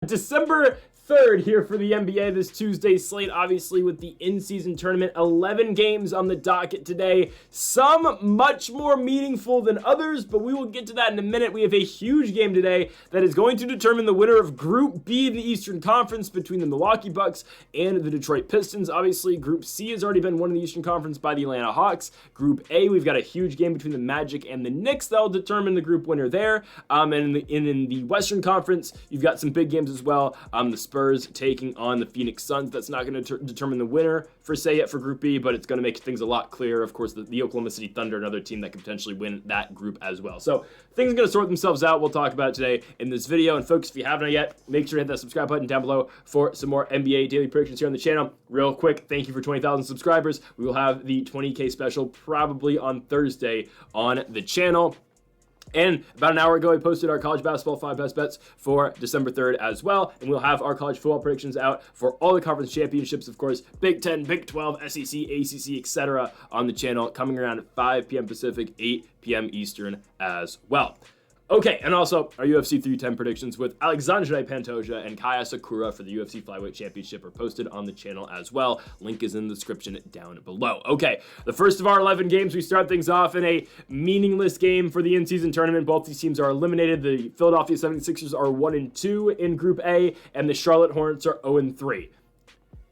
December 3rd here for the NBA this Tuesday slate, obviously with the in-season tournament. 11 games on the docket today. Some much more meaningful than others, but we will get to that in a minute. We have a huge game today that is going to determine the winner of Group B of the Eastern Conference between the Milwaukee Bucks and the Detroit Pistons. Obviously, Group C has already been won in the Eastern Conference by the Atlanta Hawks. Group A, we've got a huge game between the Magic and the Knicks that will determine the group winner there. And in the Western Conference, you've got some big games as well. The Spurs taking on the Phoenix Suns. That's not going to determine the winner for say yet for Group B, but it's going to make things a lot clearer. Of course, the Oklahoma City Thunder, another team that could potentially win that group as well. So things are going to sort themselves out. We'll talk about it today in this video. And folks, if you haven't yet, make sure to hit that subscribe button down below for some more NBA daily predictions here on the channel. Real quick, thank you for 20,000 subscribers. We will have the 20K special probably on Thursday on the channel. And about an hour ago, we posted our college basketball 5 best bets for December 3rd as well. And we'll have our college football predictions out for all the conference championships, of course, Big 10, Big 12, SEC, ACC, etc. on the channel, coming around at 5 p.m. Pacific, 8 p.m. Eastern as well. Okay, and also our UFC 310 predictions with Alexandre Pantoja and Kaya Sakura for the UFC Flyweight Championship are posted on the channel as well. Link is in the description down below. Okay, the first of our 11 games, we start things off in a meaningless game for the in-season tournament. Both these teams are eliminated. The Philadelphia 76ers are 1-2 in Group A, and the Charlotte Hornets are 0-3.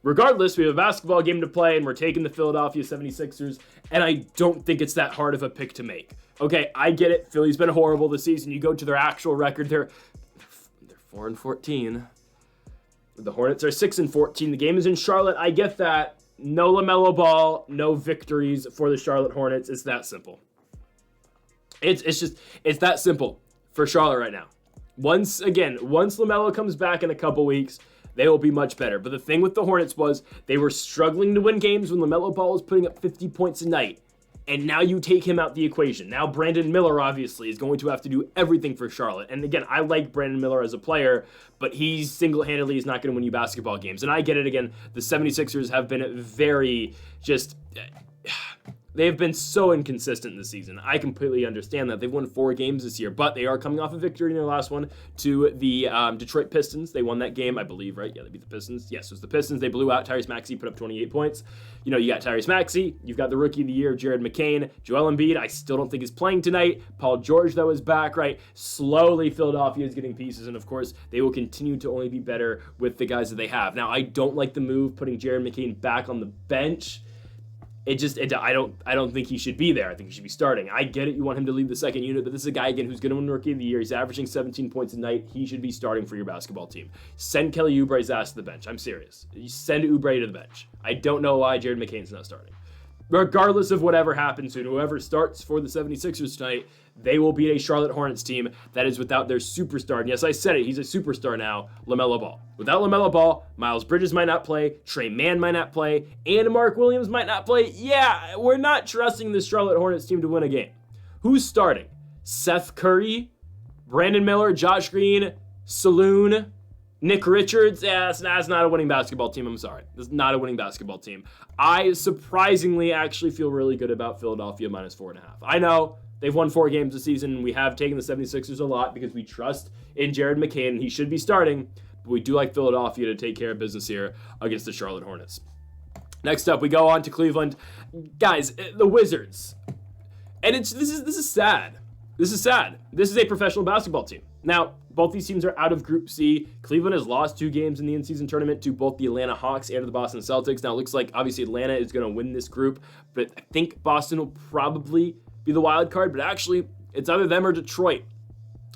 Regardless, we have a basketball game to play, and we're taking the Philadelphia 76ers, and I don't think it's that hard of a pick to make. Okay, I get it. Philly's been horrible this season. You go to their actual record, they're 4-14. The Hornets are 6-14. The game is in Charlotte. I get that. No LaMelo Ball, no victories for the Charlotte Hornets. It's that simple. It's that simple for Charlotte right now. Once LaMelo comes back in a couple weeks, they will be much better. But the thing with the Hornets was they were struggling to win games when LaMelo Ball was putting up 50 points a night. And now you take him out the equation. Now Brandon Miller, obviously, is going to have to do everything for Charlotte. And again, I like Brandon Miller as a player, but he single-handedly is not going to win you basketball games. And I get it again. The 76ers have been very they have been so inconsistent this season. I completely understand that. They've won 4 games this year, but they are coming off a victory in their last one to the Detroit Pistons. They won that game, I believe, right? Yeah, they beat the Pistons. Yes, it was the Pistons. They blew out Tyrese Maxey, put up 28 points. You know, you got Tyrese Maxey. You've got the Rookie of the Year, Jared McCain. Joel Embiid, I still don't think is playing tonight. Paul George, though, is back, right? Slowly, Philadelphia is getting pieces, and of course, they will continue to only be better with the guys that they have. Now, I don't like the move putting Jared McCain back on the bench. I don't think he should be there. I think he should be starting. I get it. You want him to lead the second unit, but this is a guy, again, who's going to win Rookie of the Year. He's averaging 17 points a night. He should be starting for your basketball team. Send Kelly Oubre's ass to the bench. I'm serious. You send Oubre to the bench. I don't know why Jared McCain's not starting. Regardless of whatever happens to whoever starts for the 76ers tonight, they will beat a Charlotte Hornets team that is without their superstar. And yes, I said it. He's a superstar now, LaMelo Ball. Without LaMelo Ball, Miles Bridges might not play, Trey Mann might not play, and Mark Williams might not play. Yeah, we're not trusting this Charlotte Hornets team to win a game. Who's starting? Seth Curry, Brandon Miller, Josh Green, Saloon, Nick Richards. Yeah, that's not a winning basketball team. I'm sorry. That's not a winning basketball team. I surprisingly actually feel really good about Philadelphia minus 4.5. I know they've won 4 games this season, and we have taken the 76ers a lot because we trust in Jared McCain, and he should be starting. But we do like Philadelphia to take care of business here against the Charlotte Hornets. Next up, we go on to Cleveland. Guys, the Wizards. And this is sad. This is sad. This is a professional basketball team. Now, both these teams are out of Group C. Cleveland has lost 2 games in the in-season tournament to both the Atlanta Hawks and the Boston Celtics. Now, it looks like, obviously, Atlanta is going to win this group, but I think Boston will probably be the wild card, but actually, it's either them or Detroit,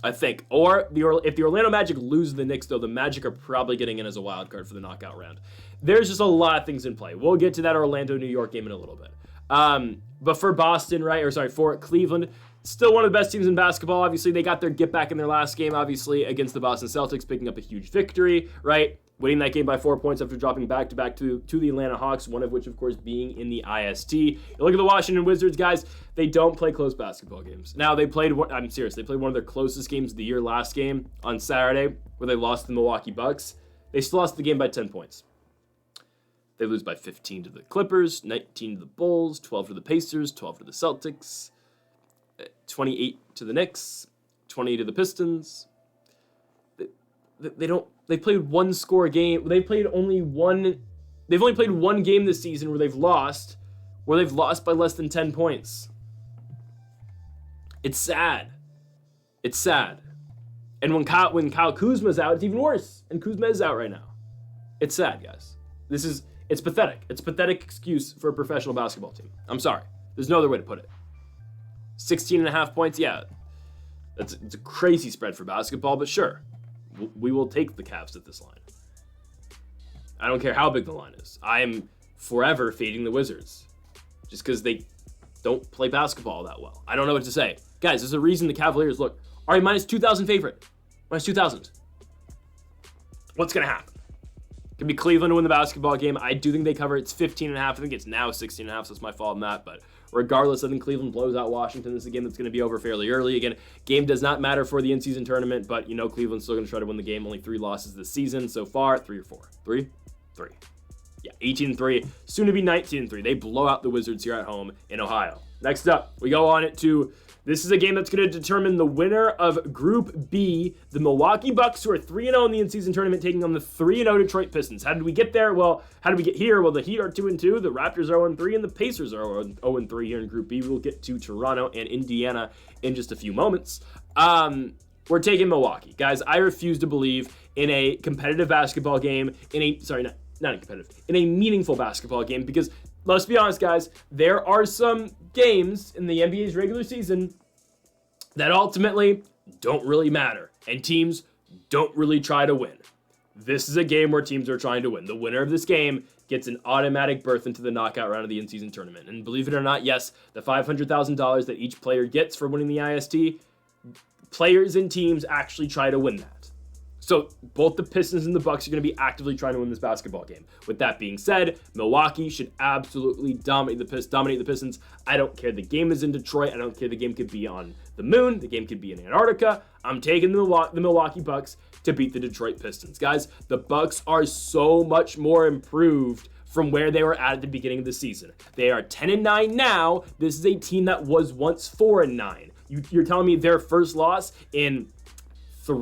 I think. Or if the Orlando Magic lose the Knicks, though, the Magic are probably getting in as a wild card for the knockout round. There's just a lot of things in play. We'll get to that Orlando-New York game in a little bit. But for Boston, for Cleveland, still one of the best teams in basketball. Obviously, they got their get back in their last game, obviously, against the Boston Celtics, picking up a huge victory, right? Winning that game by 4 points after dropping back-to-back to the Atlanta Hawks, one of which, of course, being in the IST. You look at the Washington Wizards, guys, they don't play close basketball games. Now, they played one of their closest games of the year last game on Saturday, where they lost to the Milwaukee Bucks. They still lost the game by 10 points. They lose by 15 to the Clippers, 19 to the Bulls, 12 to the Pacers, 12 to the Celtics, 28 to the Knicks, 20 to the Pistons. they played one score game. They've only played one game this season where they've lost by less than 10 points. It's sad. It's sad. And when Kyle Kuzma's out, it's even worse. And Kuzma is out right now. It's sad, guys. It's pathetic. It's a pathetic excuse for a professional basketball team. I'm sorry. There's no other way to put it. 16.5 points, yeah. It's a crazy spread for basketball, but sure. We will take the Cavs at this line. I don't care how big the line is. I am forever fading the Wizards. Just because they don't play basketball that well. I don't know what to say. Guys, there's a reason the Cavaliers are a minus 2,000 favorite. Minus 2,000. What's going to happen? Could be Cleveland to win the basketball game. I do think they cover. It's 15.5. I think it's now 16.5, so it's my fault on that. But regardless, I think Cleveland blows out Washington. This is a game that's going to be over fairly early. Again, game does not matter for the in-season tournament, but Cleveland's still going to try to win the game. Only 3 losses this season so far. 3 or 4? 3? 3. Yeah, 18-3. Soon to be 19-3. They blow out the Wizards here at home in Ohio. Next up, we go on it to... This is a game that's going to determine the winner of Group B, the Milwaukee Bucks, who are 3-0 in the in-season tournament, taking on the 3-0 Detroit Pistons. How did we get there? Well, how did we get here? Well, the Heat are 2-2, the Raptors are 0-3, and the Pacers are 0-3 here in Group B. We'll get to Toronto and Indiana in just a few moments. We're taking Milwaukee. Guys, I refuse to believe in a competitive basketball game, in a meaningful basketball game, because let's be honest, guys, there are some games in the NBA's regular season that ultimately don't really matter, and teams don't really try to win. This is a game where teams are trying to win. The winner of this game gets an automatic berth into the knockout round of the in-season tournament. And believe it or not, yes, the $500,000 that each player gets for winning the IST, players and teams actually try to win that. So both the Pistons and the Bucks are going to be actively trying to win this basketball game. With that being said, Milwaukee should absolutely dominate the Pistons. I don't care the game is in Detroit. I don't care the game could be on the moon. The game could be in Antarctica. I'm taking the Milwaukee Bucks to beat the Detroit Pistons. Guys, the Bucks are so much more improved from where they were at the beginning of the season. They are 10-9 now. This is a team that was once 4-9. You're telling me their first loss in 2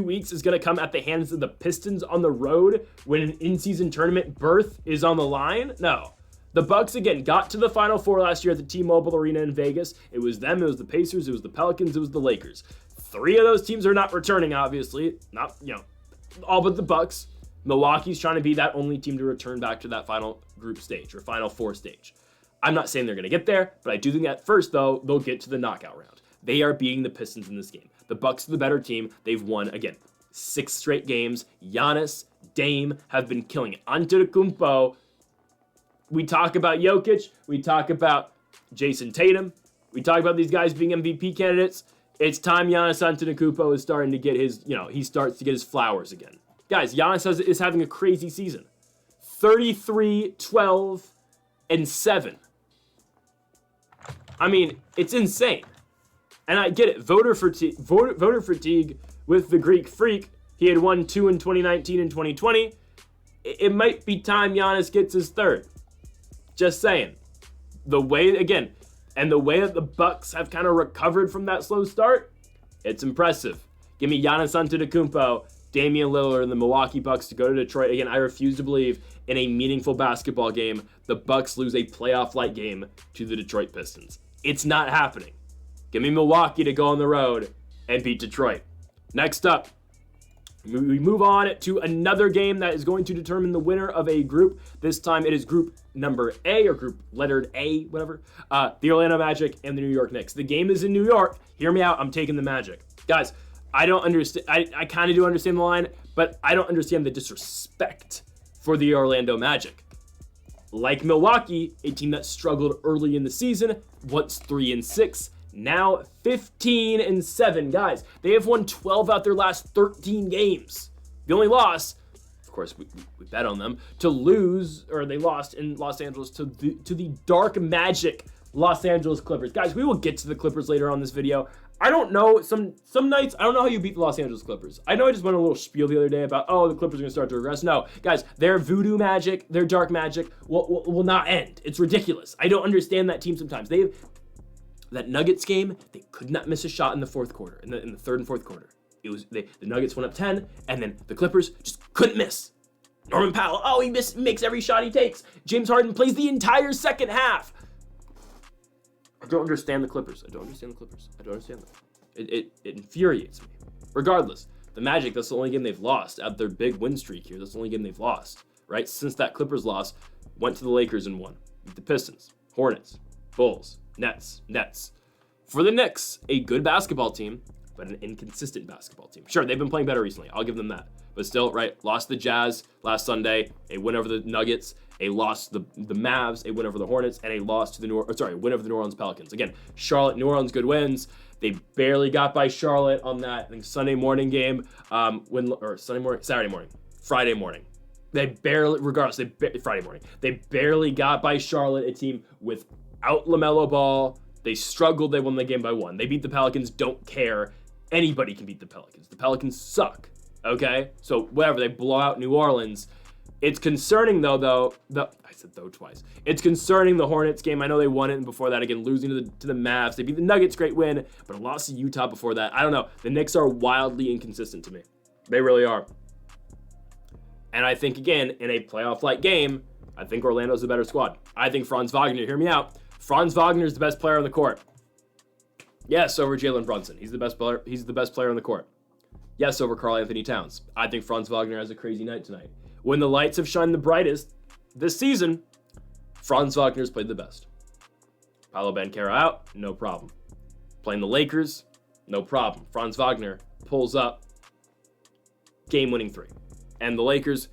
weeks is going to come at the hands of the Pistons on the road when an in-season tournament berth is on the line? No. The Bucks, again, got to the Final Four last year at the T-Mobile Arena in Vegas. It was them, it was the Pacers, it was the Pelicans, it was the Lakers. 3 of those teams are not returning, obviously. Not, all but the Bucks. Milwaukee's trying to be that only team to return back to that final group stage or Final Four stage. I'm not saying they're going to get there, but I do think at first, though, they'll get to the knockout round. They are beating the Pistons in this game. The Bucks are the better team. They've won, again, 6 straight games. Giannis, Dame have been killing it. Antetokounmpo. We talk about Jokic. We talk about Jason Tatum. We talk about these guys being MVP candidates. It's time Giannis Antetokounmpo is starting to get his, he starts to get his flowers again. Guys, Giannis is having a crazy season. 33, 12, and 7. I mean, it's insane. And I get it, voter fatigue with the Greek Freak. He had won 2 in 2019 and 2020. It might be time Giannis gets his 3rd. Just saying. The way that the Bucks have kind of recovered from that slow start, it's impressive. Give me Giannis Antetokounmpo, Damian Lillard, and the Milwaukee Bucks to go to Detroit. Again, I refuse to believe in a meaningful basketball game the Bucks lose a playoff-like game to the Detroit Pistons. It's not happening. Give me Milwaukee to go on the road and beat Detroit. Next up, we move on to another game that is going to determine the winner of a group. This time it is group number A, or group lettered A, whatever. The Orlando Magic and the New York Knicks. The game is in New York. Hear me out. I'm taking the Magic. Guys, I don't understand. I kind of do understand the line, but I don't understand the disrespect for the Orlando Magic. Like Milwaukee, a team that struggled early in the season, once 3-6, now 15-7. Guys, they have won 12 out their last 13 games. The only loss, of course, we bet on them to lose, or they lost in Los Angeles to the Dark Magic Los Angeles Clippers. Guys, we will get to the Clippers later on this video. I don't know, some nights, I don't know how you beat the Los Angeles Clippers. I know I just went a little spiel the other day about, the Clippers are going to start to regress. No, guys, their voodoo magic, their dark magic will not end. It's ridiculous. I don't understand that team sometimes. That Nuggets game, they could not miss a shot in the fourth quarter, in the third and fourth quarter. The Nuggets went up 10, and then the Clippers just couldn't miss. Norman Powell, he makes every shot he takes. James Harden plays the entire second half. I don't understand the Clippers. I don't understand them. It infuriates me. Regardless, the Magic, that's the only game they've lost. At their big win streak here, that's the only game they've lost, right? Since that Clippers loss, went to the Lakers and won. The Pistons, Hornets, Bulls, Nets. For the Knicks, a good basketball team, but an inconsistent basketball team. Sure, they've been playing better recently. I'll give them that. But still, right, lost the Jazz last Sunday, a win over the Nuggets, a loss to the Mavs, a win over the Hornets, and a loss to win over the New Orleans Pelicans. Again, Charlotte, New Orleans, good wins. They barely got by Charlotte on that, I think, Sunday morning game, Friday morning. Friday morning. They barely got by Charlotte, a team without LaMelo Ball. They struggled. They won the game by 1. They beat the Pelicans. Don't care. Anybody can beat the Pelicans. The Pelicans suck. Okay? So whatever. They blow out New Orleans. It's concerning though. I said though twice. It's concerning the Hornets game. I know they won it, and before that, again, losing to the Mavs. They beat the Nuggets, great win, but a loss to Utah before that. I don't know. The Knicks are wildly inconsistent to me. They really are. And I think, again, in a playoff-like game, I think Orlando's the better squad. I think Franz Wagner, hear me out, Franz Wagner is the best player on the court. Yes, over Jalen Brunson. He's the best player on the court. Yes, over Karl Anthony Towns. I think Franz Wagner has a crazy night tonight. When the lights have shined the brightest this season, Franz Wagner's played the best. Paolo Banchero out, no problem. Playing the Lakers, no problem. Franz Wagner pulls up, game-winning 3. And the Lakers,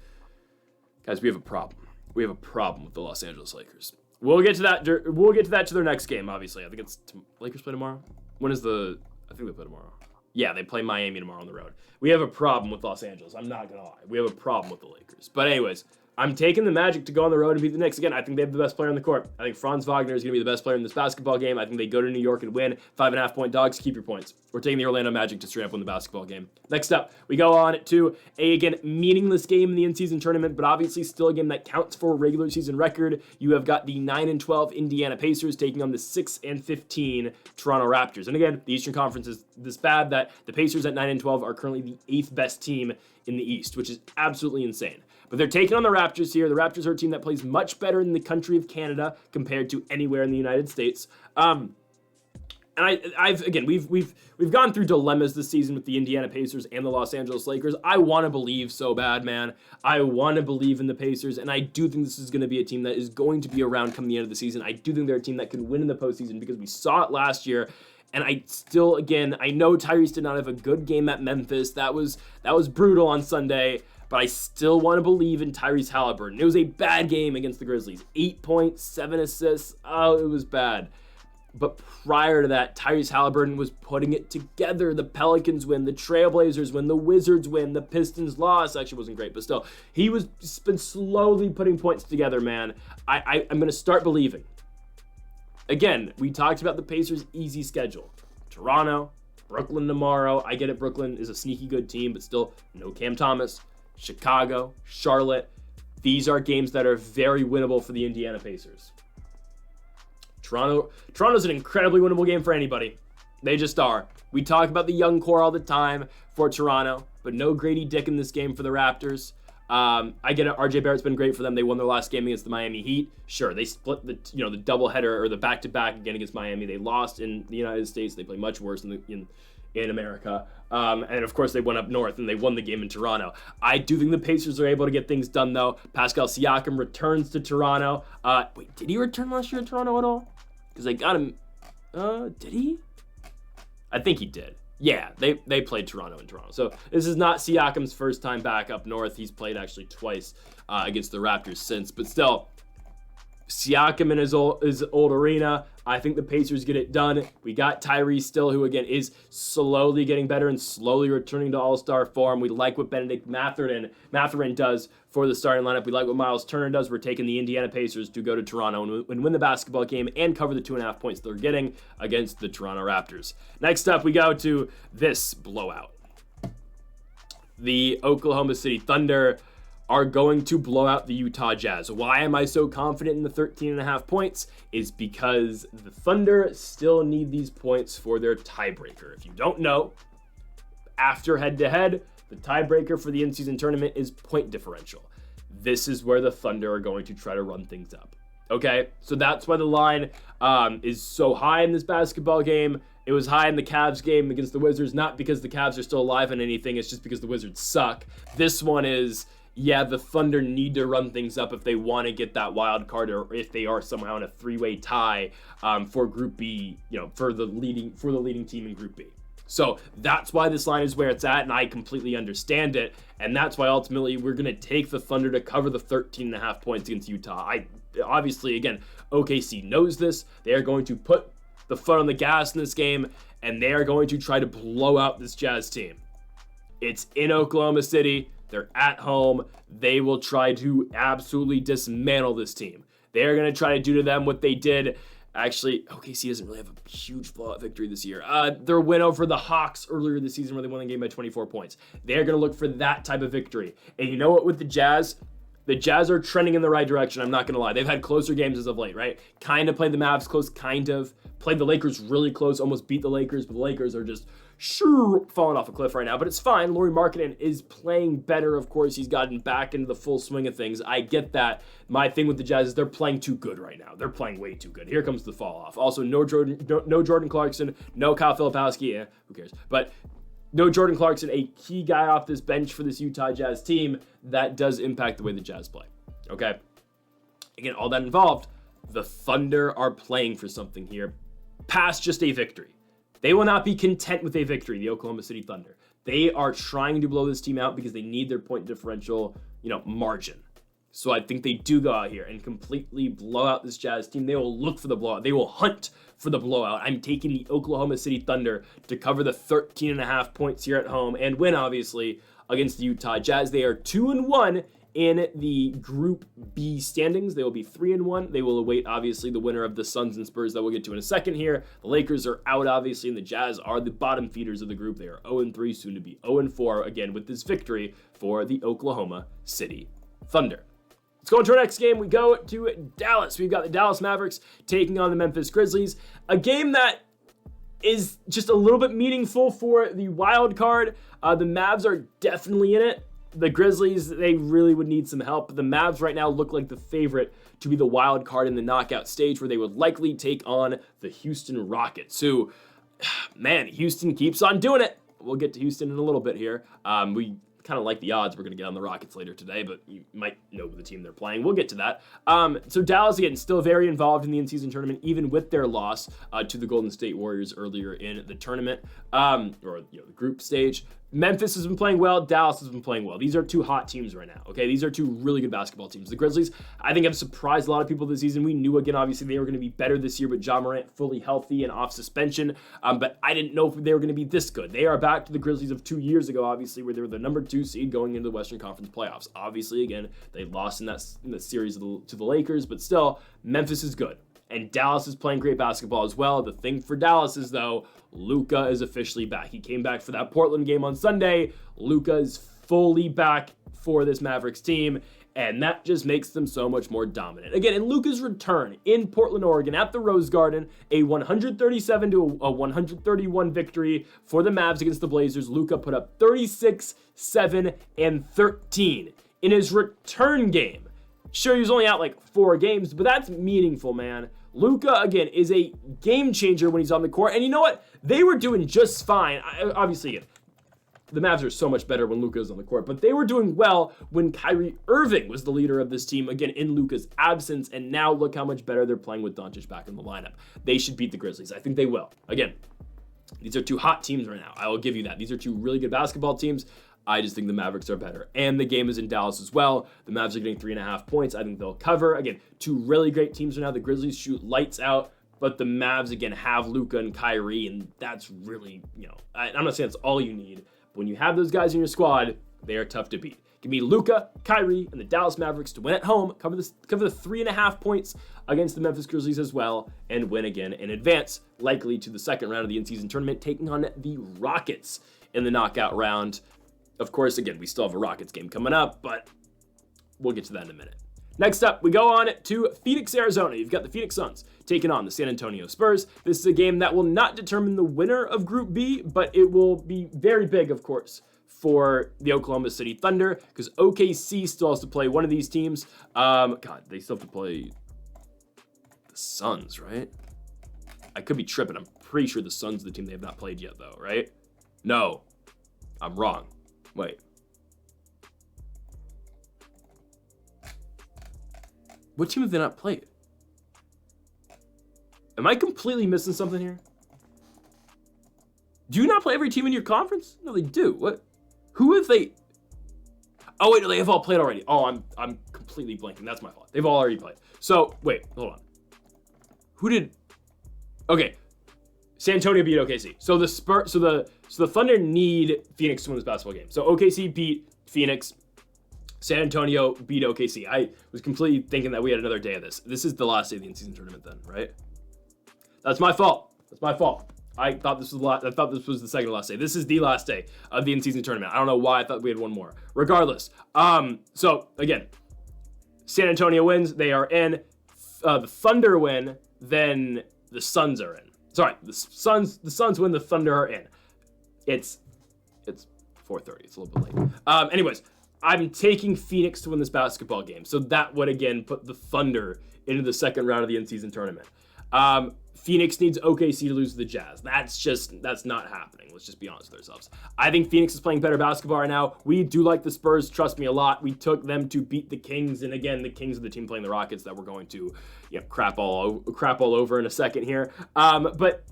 guys, we have a problem. We have a problem with the Los Angeles Lakers. We'll get to that. We'll get to that to their next game, obviously. I think it's Lakers play tomorrow. I think they play tomorrow. Yeah, they play Miami tomorrow on the road. We have a problem with Los Angeles. I'm not going to lie. We have a problem with the Lakers. But anyways, I'm taking the Magic to go on the road and beat the Knicks. Again, I think they have the best player on the court. I think Franz Wagner is going to be the best player in this basketball game. I think they go to New York and win. 5.5-point dogs. Keep your points. We're taking the Orlando Magic to straight up win the basketball game. Next up, we go on to again, meaningless game in the in-season tournament, but obviously still a game that counts for a regular season record. You have got the 9-12 Indiana Pacers taking on the 6-15 Toronto Raptors. And again, the Eastern Conference is this bad that the Pacers at 9-12 are currently the 8th best team in the East, which is absolutely insane. But they're taking on the Raptors here. The Raptors are a team that plays much better in the country of Canada compared to anywhere in the United States. And we've gone through dilemmas this season with the Indiana Pacers and the Los Angeles Lakers. I want to believe so bad, man. I want to believe in the Pacers, and I do think this is going to be a team that is going to be around come the end of the season. I do think they're a team that can win in the postseason because we saw it last year. And I know Tyrese did not have a good game at Memphis. That was brutal on Sunday. But I still want to believe in Tyrese Halliburton. It was a bad game against the Grizzlies. 8 points, 7 assists. Oh, it was bad. But prior to that, Tyrese Halliburton was putting it together. The Pelicans win, the Trailblazers win, the Wizards win, the Pistons loss. Actually wasn't great, but still. He's been slowly putting points together, man. I'm going to start believing. Again, we talked about the Pacers' easy schedule. Toronto, Brooklyn tomorrow. I get it, Brooklyn is a sneaky good team, but still no Cam Thomas. Chicago, Charlotte. These are games that are very winnable for the Indiana Pacers. Toronto's an incredibly winnable game for anybody. They just are. We talk about the young core all the time for Toronto, but no Grady Dick in this game for the Raptors. I get it. RJ Barrett's been great for them. They won their last game against the Miami Heat. Sure, they split the doubleheader or the back-to-back again against Miami. They lost in the United States. They play much worse in America. And of course they went up north and they won the game in Toronto. I do think the Pacers are able to get things done though. Pascal Siakam returns to Toronto. Wait, did he return last year in Toronto at all? Because they got him. Did he? I think he did. Yeah, they played Toronto in Toronto. So this is not Siakam's first time back up north. He's played actually twice against the Raptors since. But still, Siakam in his old arena. I think the Pacers get it done. We got Tyrese still, who again is slowly getting better and slowly returning to all-star form. We like what Benedict Mathurin does for the starting lineup. We like what Miles Turner does. We're taking the Indiana Pacers to go to Toronto and win the basketball game and cover the 2.5 points they're getting against the Toronto Raptors. Next up, we go to this blowout. The Oklahoma City Thunder are going to blow out the Utah Jazz. Why am I so confident in the 13.5 points? Is because the Thunder still need these points for their tiebreaker. If you don't know, after head-to-head, the tiebreaker for the in-season tournament is point differential. This is where the Thunder are going to try to run things up. Okay, so that's why the line is so high in this basketball game. It was high in the Cavs game against the Wizards, not because the Cavs are still alive in anything, it's just because the Wizards suck. This one is, yeah, the Thunder need to run things up if they want to get that wild card, or if they are somehow in a three-way tie for Group B, for the leading team in Group B. So that's why this line is where it's at, and I completely understand it. And that's why ultimately we're going to take the Thunder to cover the 13.5 points against Utah. Obviously, again, OKC knows this. They are going to put the foot on the gas in this game, and they are going to try to blow out this Jazz team. It's in Oklahoma City. They're at home. They will try to absolutely dismantle this team. They're going to try to do to them what they did. Actually, OKC doesn't really have a huge blowout victory this year. Their win over the Hawks earlier this season where they won the game by 24 points. They're going to look for that type of victory. And you know what, with the Jazz are trending in the right direction, I'm not going to lie. They've had closer games as of late, right? Kind of played the Mavs close, kind of. Played the Lakers really close, almost beat the Lakers, but the Lakers are just falling off a cliff right now. But it's fine. Lauri Markkanen is playing better. Of course, he's gotten back into the full swing of things. I get that. My thing with the Jazz is they're playing too good right now. They're playing way too good. Here comes the fall off. Also, no Jordan Clarkson, no Kyle Filipowski. Who cares? But no Jordan Clarkson, a key guy off this bench for this Utah Jazz team. That does impact the way the Jazz play. Okay? Again, all that involved, the Thunder are playing for something here past just a victory. They will not be content with a victory, the Oklahoma City Thunder. They are trying to blow this team out because they need their point differential, margin. So I think they do go out here and completely blow out this Jazz team. They will look for the blowout. They will hunt for the blowout. I'm taking the Oklahoma City Thunder to cover the 13.5 points here at home and win, obviously, against the Utah Jazz. They are 2-1 in the Group B standings. They will be 3-1. They will await, obviously, the winner of the Suns and Spurs that we'll get to in a second here. The Lakers are out, obviously, and the Jazz are the bottom feeders of the group. They are 0-3, soon to be 0-4, again, with this victory for the Oklahoma City Thunder. Let's go into our next game. We go to Dallas. We've got the Dallas Mavericks taking on the Memphis Grizzlies. A game that is just a little bit meaningful for the wild card. The Mavs are definitely in it. The Grizzlies, they really would need some help. The Mavs right now look like the favorite to be the wild card in the knockout stage, where they would likely take on the Houston Rockets, who, man, Houston keeps on doing it. We'll get to Houston in a little bit here. We kind of like the odds. We're going to get on the Rockets later today, but you might know the team they're playing. We'll get to that. So Dallas, again, still very involved in the in-season tournament, even with their loss to the Golden State Warriors earlier in the tournament, or the group stage. Memphis has been playing well. Dallas has been playing well. These are two hot teams right now, okay? These are two really good basketball teams. The Grizzlies, I think, have surprised a lot of people this season. We knew, again, obviously, they were going to be better this year with Ja Morant fully healthy and off suspension, but I didn't know if they were going to be this good. They are back to the Grizzlies of 2 years ago, obviously, where they were the number 2 seed going into the Western Conference playoffs. Obviously, again, they lost in the series to the Lakers, but still, Memphis is good. And Dallas is playing great basketball as well. The thing for Dallas is, though, Luka is officially back. He came back for that Portland game on Sunday. Luka is fully back for this Mavericks team, and that just makes them so much more dominant. Again, in Luka's return in Portland, Oregon, at the Rose Garden, a 137 to a 131 victory for the Mavs against the Blazers. Luka put up 36, 7, and 13 in his return game. Sure, he was only out like 4 games, but that's meaningful, man. Luka, again, is a game changer when he's on the court. And you know what? They were doing just fine. Obviously, again, the Mavs are so much better when Luka is on the court, but they were doing well when Kyrie Irving was the leader of this team, again, in Luka's absence. And now look how much better they're playing with Doncic back in the lineup. They should beat the Grizzlies. I think they will. Again, these are two hot teams right now. I will give you that. These are two really good basketball teams. I just think the Mavericks are better. And the game is in Dallas as well. The Mavs are getting 3.5 points. I think they'll cover. Again, two really great teams right now. The Grizzlies shoot lights out, but the Mavs, again, have Luka and Kyrie, and that's really, I'm not saying that's all you need, but when you have those guys in your squad, they are tough to beat. Give me Luka, Kyrie, and the Dallas Mavericks to win at home, cover the 3.5 points against the Memphis Grizzlies as well, and win again in advance, likely to the second round of the in-season tournament, taking on the Rockets in the knockout round. Of course, again, we still have a Rockets game coming up, but we'll get to that in a minute. Next up, we go on to Phoenix, Arizona. You've got the Phoenix Suns taking on the San Antonio Spurs. This is a game that will not determine the winner of Group B, but it will be very big, of course, for the Oklahoma City Thunder, because OKC still has to play one of these teams. God, they still have to play the Suns, right? I could be tripping. I'm pretty sure the Suns are the team they have not played yet, though, right? No, I'm wrong. Wait. What team have they not played? Am I completely missing something here? Do you not play every team in your conference? No, they do. What? Who have they? Oh wait, no, they have all played already. Oh, I'm completely blanking. That's my fault. They've all already played. So wait, hold on. Who did? Okay, San Antonio beat OKC. So the the Thunder need Phoenix to win this basketball game. So OKC beat Phoenix. San Antonio beat OKC. I was completely thinking that we had another day of this. This is the last day of the in-season tournament then, right? That's my fault. That's my fault. I thought this was the second to last day. This is the last day of the in-season tournament. I don't know why I thought we had one more. Regardless, so again, San Antonio wins. They are in. The Thunder win. Then the Suns are in. Sorry, the Suns win. The Thunder are in. It's 4:30. It's a little bit late. Anyways, I'm taking Phoenix to win this basketball game. So that would again put the Thunder into the second round of the in-season tournament. Phoenix needs OKC to lose to the Jazz. That's not happening. Let's just be honest with ourselves. I think Phoenix is playing better basketball right now. We do like the Spurs, trust me, a lot. We took them to beat the Kings, and again, the Kings are the team playing the Rockets that we're going to crap all over in a second here. But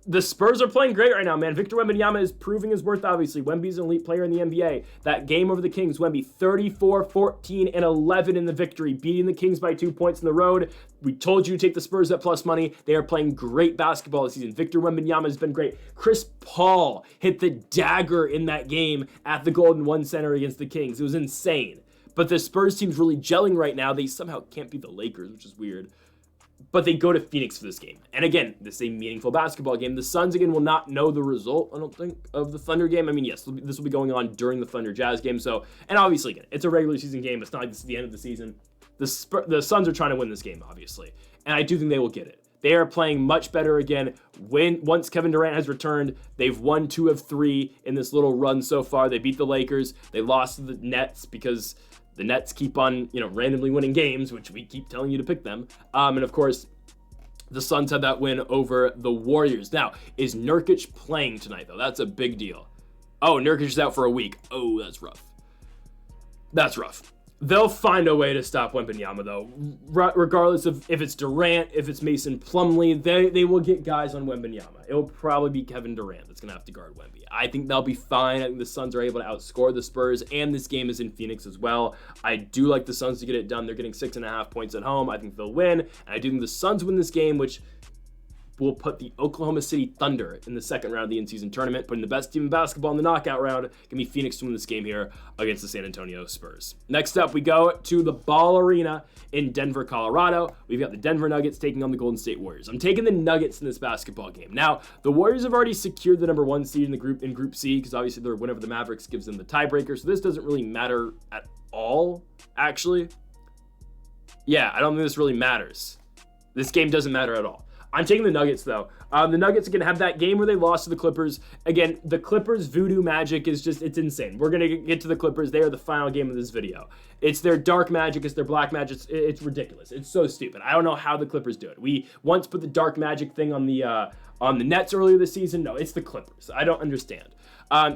the Spurs are playing great right now, man. Victor Wembanyama is proving his worth, obviously. Wemby's an elite player in the NBA. That game over the Kings, Wemby 34, 14, and 11 in the victory, beating the Kings by 2 points in the road. We told you to take the Spurs at plus money. They are playing great basketball this season. Victor Wembanyama has been great. Chris Paul hit the dagger in that game at the Golden One Center against the Kings. It was insane. But the Spurs team's really gelling right now. They somehow can't beat the Lakers, which is weird. But they go to Phoenix for this game. And again, this is a meaningful basketball game. The Suns, again, will not know the result, I don't think, of the Thunder game. I mean, yes, this will be going on during the Thunder Jazz game. So, and obviously, again, it's a regular season game. It's not like this is the end of the season. The Suns are trying to win this game, obviously. And I do think they will get it. They are playing much better again. Once Kevin Durant has returned, they've won 2 of 3 in this little run so far. They beat the Lakers. They lost to the Nets because the Nets keep on, randomly winning games, which we keep telling you to pick them. And of course, the Suns had that win over the Warriors. Now, is Nurkic playing tonight, though? That's a big deal. Oh, Nurkic is out for a week. Oh, that's rough. That's rough. They'll find a way to stop Wembanyama, though. Regardless of if it's Durant, if it's Mason Plumlee, they will get guys on Wembanyama. It'll probably be Kevin Durant that's going to have to guard Wemby. I think they'll be fine. I think the Suns are able to outscore the Spurs, and this game is in Phoenix as well. I do like the Suns to get it done. They're getting 6.5 points at home. I think they'll win, and I do think the Suns win this game, which will put the Oklahoma City Thunder in the second round of the in-season tournament, putting the best team in basketball in the knockout round. Give me Phoenix to win this game here against the San Antonio Spurs. Next up, we go to the Ball Arena in Denver, Colorado. We've got the Denver Nuggets taking on the Golden State Warriors. I'm taking the Nuggets in this basketball game. Now, the Warriors have already secured the number 1 seed in Group C, because obviously their win over the Mavericks gives them the tiebreaker, so this doesn't really matter at all, actually. Yeah, I don't think this really matters. This game doesn't matter at all. I'm taking the Nuggets, though. The Nuggets are going to have that game where they lost to the Clippers. Again, the Clippers' voodoo magic is just, it's insane. We're going to get to the Clippers. They are the final game of this video. It's their dark magic. It's their black magic. It's ridiculous. It's so stupid. I don't know how the Clippers do it. We once put the dark magic thing on the Nets earlier this season. No, it's the Clippers. I don't understand.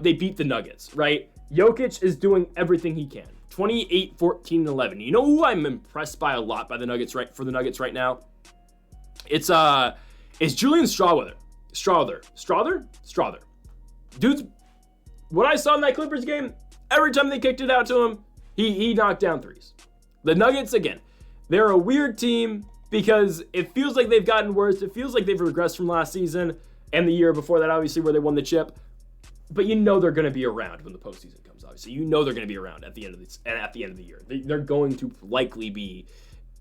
They beat the Nuggets, right? Jokic is doing everything he can. 28, 14, and 11. You know who I'm impressed by a lot by the Nuggets right now? It's Julian Strawther. Dude's, what I saw in that Clippers game, every time they kicked it out to him, he knocked down threes. The Nuggets, again, they're a weird team because it feels like they've gotten worse. It feels like they've regressed from last season and the year before that, obviously, where they won the chip. But you know they're going to be around when the postseason comes, obviously. You know they're going to be around at the end of the year. They're going to likely be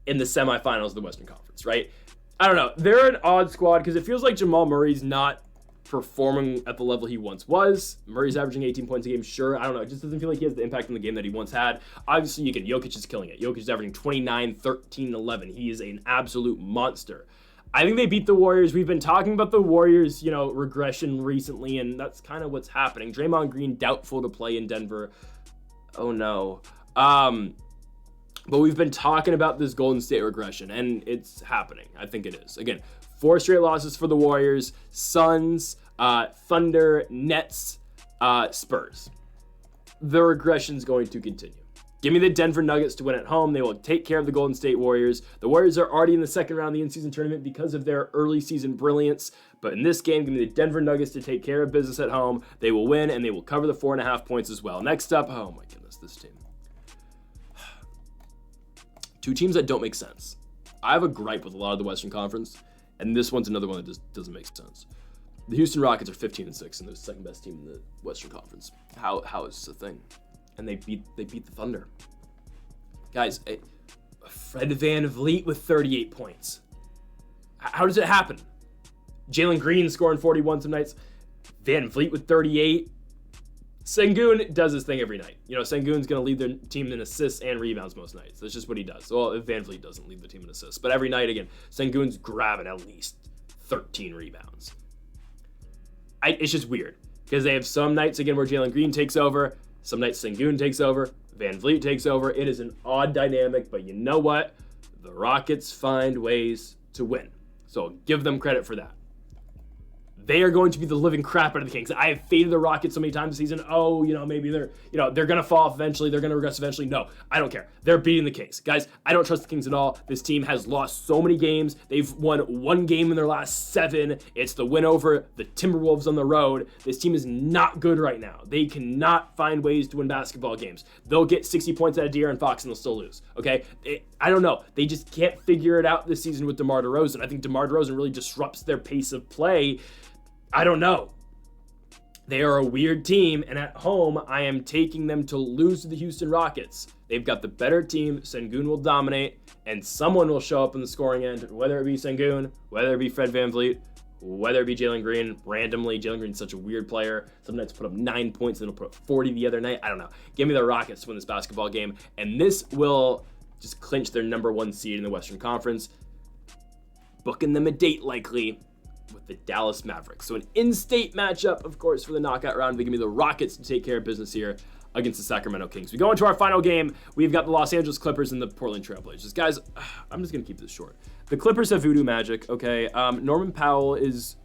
in the semifinals of the Western Conference, right? I don't know. They're an odd squad because it feels like Jamal Murray's not performing at the level he once was. Murray's averaging 18 points a game, sure. I don't know. It just doesn't feel like he has the impact in the game that he once had. Obviously, again, Jokic is killing it. Jokic is averaging 29, 13, 11. He is an absolute monster. I think they beat the Warriors. We've been talking about the Warriors, regression recently, and that's kind of what's happening. Draymond Green, doubtful to play in Denver. Oh, no. But we've been talking about this Golden State regression, and it's happening. I think it is. Again, 4 straight losses for the Warriors, Suns, Thunder, Nets, Spurs. The regression's going to continue. Give me the Denver Nuggets to win at home. They will take care of the Golden State Warriors. The Warriors are already in the second round of the in-season tournament because of their early season brilliance. But in this game, give me the Denver Nuggets to take care of business at home. They will win, and they will cover the 4.5 points as well. Next up, oh my goodness, this team. 2 teams that don't make sense. I have a gripe with a lot of the Western Conference, and this one's another one that just doesn't make sense. The Houston Rockets are 15-6, and they're the second best team in the Western Conference. How is this a thing? And they beat the Thunder. Guys, Fred VanVleet with 38 points. How does it happen? Jalen Green scoring 41 some nights. VanVleet with 38. Sengun does his thing every night. Sengun's going to lead their team in assists and rebounds most nights. That's just what he does. Well, if VanVleet doesn't lead the team in assists. But every night, again, Sengun's grabbing at least 13 rebounds. It's just weird. Because they have some nights, again, where Jalen Green takes over. Some nights Sengun takes over. VanVleet takes over. It is an odd dynamic, but you know what? The Rockets find ways to win. So give them credit for that. They are going to be the living crap out of the Kings. I have faded the Rockets so many times this season. Oh, maybe they're going to fall off eventually. They're going to regress eventually. No, I don't care. They're beating the Kings. Guys, I don't trust the Kings at all. This team has lost so many games. They've won 1 game in their last 7. It's the win over the Timberwolves on the road. This team is not good right now. They cannot find ways to win basketball games. They'll get 60 points out of De'Aaron Fox and they'll still lose. Okay? I don't know. They just can't figure it out this season with DeMar DeRozan. I think DeMar DeRozan really disrupts their pace of play. I don't know. They are a weird team, and at home, I am taking them to lose to the Houston Rockets. They've got the better team. Sengun will dominate, and someone will show up in the scoring end, whether it be Sengun, whether it be Fred VanVleet, whether it be Jalen Green. Randomly, Jalen Green's such a weird player. Some nights put up 9 points, then he'll put up 40 the other night. I don't know. Give me the Rockets to win this basketball game, and this will just clinch their number 1 seed in the Western Conference, booking them a date likely with the Dallas Mavericks. So an in-state matchup, of course, for the knockout round. They give me the Rockets to take care of business here against the Sacramento Kings. We go into our final game. We've got the Los Angeles Clippers and the Portland Trail Blazers. Guys, I'm just going to keep this short. The Clippers have voodoo magic, okay? Norman Powell is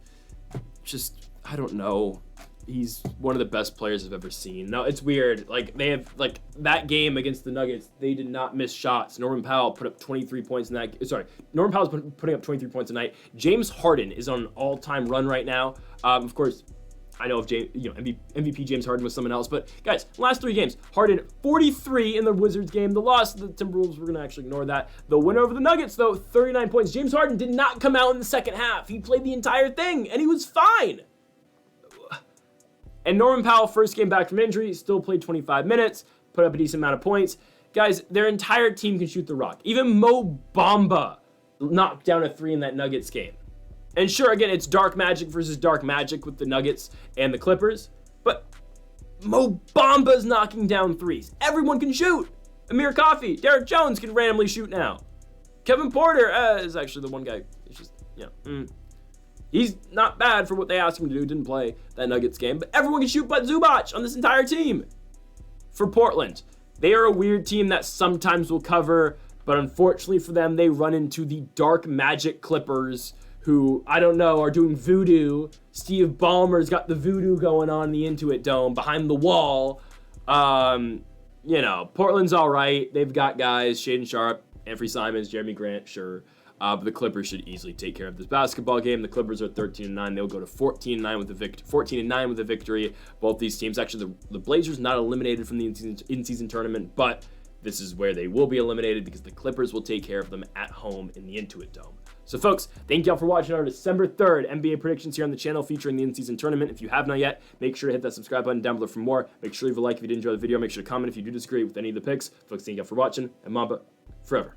just, I don't know. He's one of the best players I've ever seen. No, it's weird. They have, that game against the Nuggets, they did not miss shots. Norman Powell put up 23 points in that. Norman Powell's putting up 23 points a night. James Harden is on an all-time run right now. Of course, I know if MVP James Harden was someone else, but guys, last 3 games, Harden 43 in the Wizards game. The loss to the Timberwolves, we're gonna actually ignore that. The win over the Nuggets, though, 39 points. James Harden did not come out in the second half. He played the entire thing, and he was fine. And Norman Powell, first game back from injury, still played 25 minutes, put up a decent amount of points. Guys, their entire team can shoot the rock. Even Mo Bamba knocked down a 3 in that Nuggets game. And sure, again, it's dark magic versus dark magic with the Nuggets and the Clippers, but Mo Bamba's knocking down 3s. Everyone can shoot. Amir Coffey, Derek Jones can randomly shoot now. Kevin Porter is actually the one guy. It's just, he's not bad for what they asked him to do. Didn't play that Nuggets game. But everyone can shoot but Zubac on this entire team. For Portland, they are a weird team that sometimes will cover, but unfortunately for them, they run into the dark magic Clippers who, I don't know, are doing voodoo. Steve Ballmer's got the voodoo going on in the Intuit Dome behind the wall. Portland's all right. They've got guys, Shaden Sharp, Anthony Simons, Jeremy Grant, sure. But the Clippers should easily take care of this basketball game. The Clippers are 13-9. They'll go to 14-9 with the 14-9 with a victory. Both these teams, actually, the Blazers not eliminated from the in-season tournament, but this is where they will be eliminated because the Clippers will take care of them at home in the Intuit Dome. So, folks, thank y'all for watching our December 3rd NBA predictions here on the channel featuring the in-season tournament. If you have not yet, make sure to hit that subscribe button down below for more. Make sure to leave a like if you did enjoy the video. Make sure to comment if you do disagree with any of the picks. Folks, thank y'all for watching, and Mamba forever.